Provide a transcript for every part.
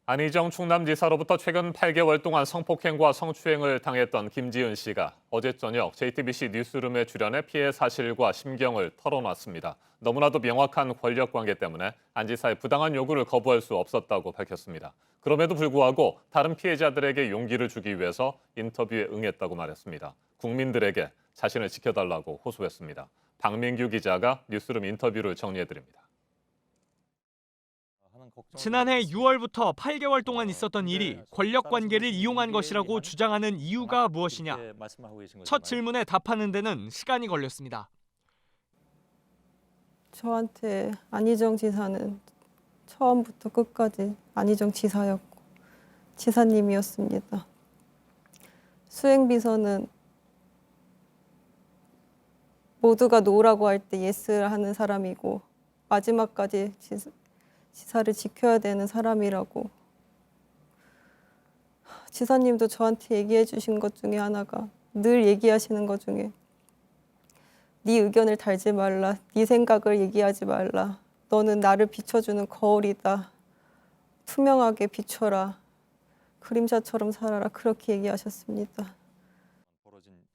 안희정 충남지사로부터 최근 8개월 동안 성폭행과 성추행을 당했던 김지은 씨가 어제 저녁 JTBC 뉴스룸에 출연해 피해 사실과 심경을 털어놨습니다. 너무나도 명확한 권력 관계 때문에 안 지사의 부당한 요구를 거부할 수 없었다고 밝혔습니다. 그럼에도 불구하고 다른 피해자들에게 용기를 주기 위해서 인터뷰에 응했다고 말했습니다. 국민들에게 자신을 지켜달라고 호소했습니다. 박민규 기자가 뉴스룸 인터뷰를 정리해드립니다. 지난해 6월부터 8개월 동안 있었던 일이 권력 관계를 이용한 것이라고 주장하는 이유가 무엇이냐. 첫 질문에 답하는 데는 시간이 걸렸습니다. 저한테 안희정 지사는 처음부터 끝까지 안희정 지사였고 지사님이었습니다. 수행비서는 모두가 노라고 할 때 예스를 하는 사람이고 마지막까지 지사를 지켜야 되는 사람이라고. 지사님도 저한테 얘기해 주신 것 중에 하나가 늘 얘기하시는 것 중에 네 의견을 달지 말라, 네 생각을 얘기하지 말라. 너는 나를 비춰주는 거울이다. 투명하게 비춰라. 그림자처럼 살아라. 그렇게 얘기하셨습니다.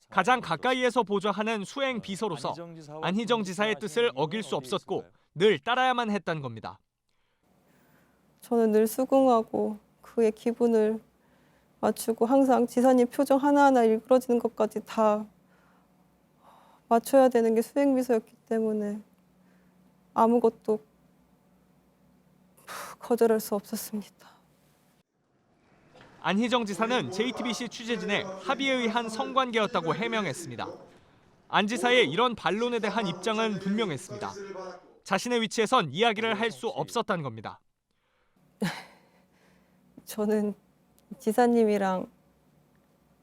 가장 가까이에서 보좌하는 수행 비서로서 안희정 지사의 뜻을 어길 수 없었고 늘 따라야만 했다는 겁니다. 저는 늘 수긍하고 그의 기분을 맞추고 항상 지사님 표정 하나하나 일그러지는 것까지 다 맞춰야 되는 게 수행비서였기 때문에 아무것도 거절할 수 없었습니다. 안희정 지사는 JTBC 취재진에 합의에 의한 성관계였다고 해명했습니다. 안 지사의 이런 반론에 대한 입장은 분명했습니다. 자신의 위치에선 이야기를 할 수 없었다는 겁니다. 저는 지사님이랑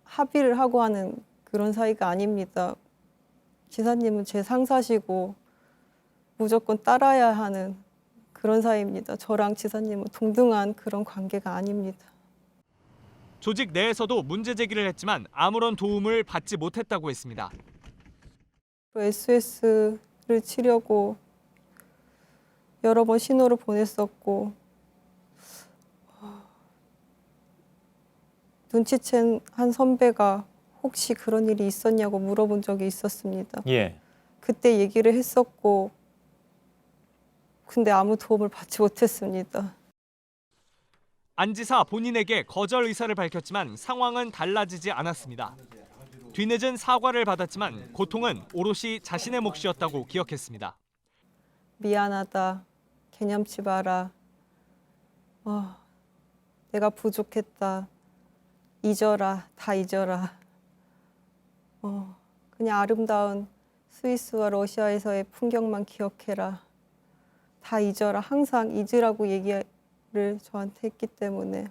합의를 하고 하는 그런 사이가 아닙니다. 지사님은 제 상사시고 무조건 따라야 하는 그런 사이입니다. 저랑 지사님은 동등한 그런 관계가 아닙니다. 조직 내에서도 문제 제기를 했지만 아무런 도움을 받지 못했다고 했습니다. SOS를 치려고 여러 번 신호를 보냈었고 눈치챈 한 선배가 혹시 그런 일이 있었냐고 물어본 적이 있었습니다. 예. 그때 얘기를 했었고 근데 아무 도움을 받지 못했습니다. 안 지사 본인에게 거절 의사를 밝혔지만 상황은 달라지지 않았습니다. 뒤늦은 사과를 받았지만 고통은 오롯이 자신의 몫이었다고 기억했습니다. 미안하다. 개념치 마라. 내가 부족했다. 잊어라. 다 잊어라. 그냥 아름다운 스위스와 러시아에서의 풍경만 기억해라. 다 잊어라. 항상 잊으라고 얘기를 저한테 했기 때문에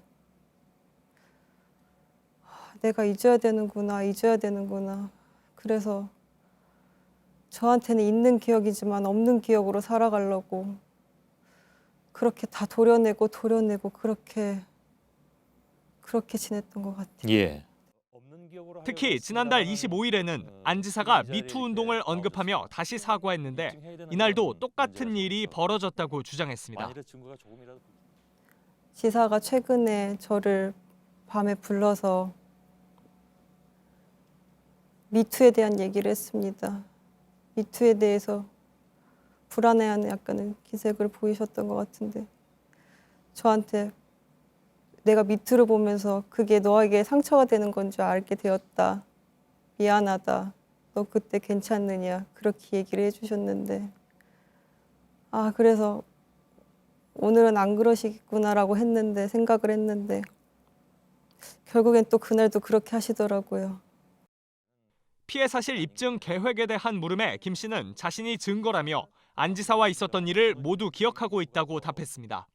내가 잊어야 되는구나. 잊어야 되는구나. 그래서 저한테는 있는 기억이지만 없는 기억으로 살아가려고 그렇게 다 도려내고 그렇게 지냈던 것 같아요. 예. 특히 지난달 25일에는 안 지사가 미투 운동을 언급하며 다시 사과했는데 이날도 똑같은 일이 벌어졌다고 주장했습니다. 지사가 최근에 저를 밤에 불러서 미투에 대한 얘기를 했습니다. 미투에 대해서 불안해하는 약간의 기색을 보이셨던 것 같은데 저한테 내가 미투를 보면서 그게 너에게 상처가 되는 건 줄 알게 되었다. 미안하다. 너 그때 괜찮느냐. 그렇게 얘기를 해주셨는데 그래서 오늘은 안 그러시겠구나라고 생각을 했는데 결국엔 또 그날도 그렇게 하시더라고요. 피해 사실 입증 계획에 대한 물음에 김 씨는 자신이 증거라며 안 지사와 있었던 일을 모두 기억하고 있다고 답했습니다.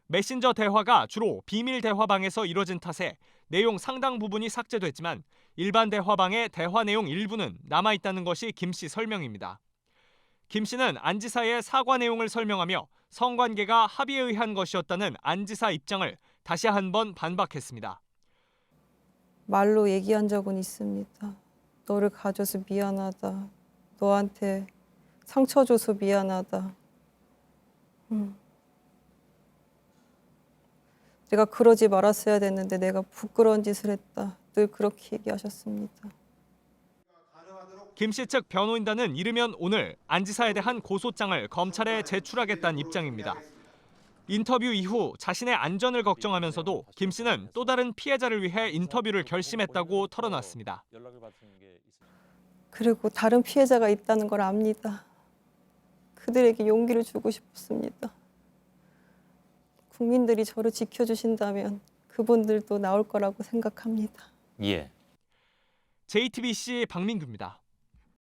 메신저 대화가 주로 비밀 대화방에서 이뤄진 탓에 내용 상당 부분이 삭제됐지만 일반 대화방의 대화 내용 일부는 남아있다는 것이 김 씨 설명입니다. 김 씨는 안 지사의 사과 내용을 설명하며 성관계가 합의에 의한 것이었다는 안 지사 입장을 다시 한번 반박했습니다. 말로 얘기한 적은 있습니다. 너를 가져서 미안하다. 너한테 상처 줘서 미안하다. 내가 그러지 말았어야 됐는데 내가 부끄러운 짓을 했다. 늘 그렇게 얘기하셨습니다. 김 씨 측 변호인단은 이르면 오늘 안 지사에 대한 고소장을 검찰에 제출하겠다는 입장입니다. 인터뷰 이후 자신의 안전을 걱정하면서도 김 씨는 또 다른 피해자를 위해 인터뷰를 결심했다고 털어놨습니다. 그리고 다른 피해자가 있다는 걸 압니다. 그들에게 용기를 주고 싶었습니다. 국민들이 저를 지켜주신다면 그분들도 나올 거라고 생각합니다. 예. JTBC 박민규입니다.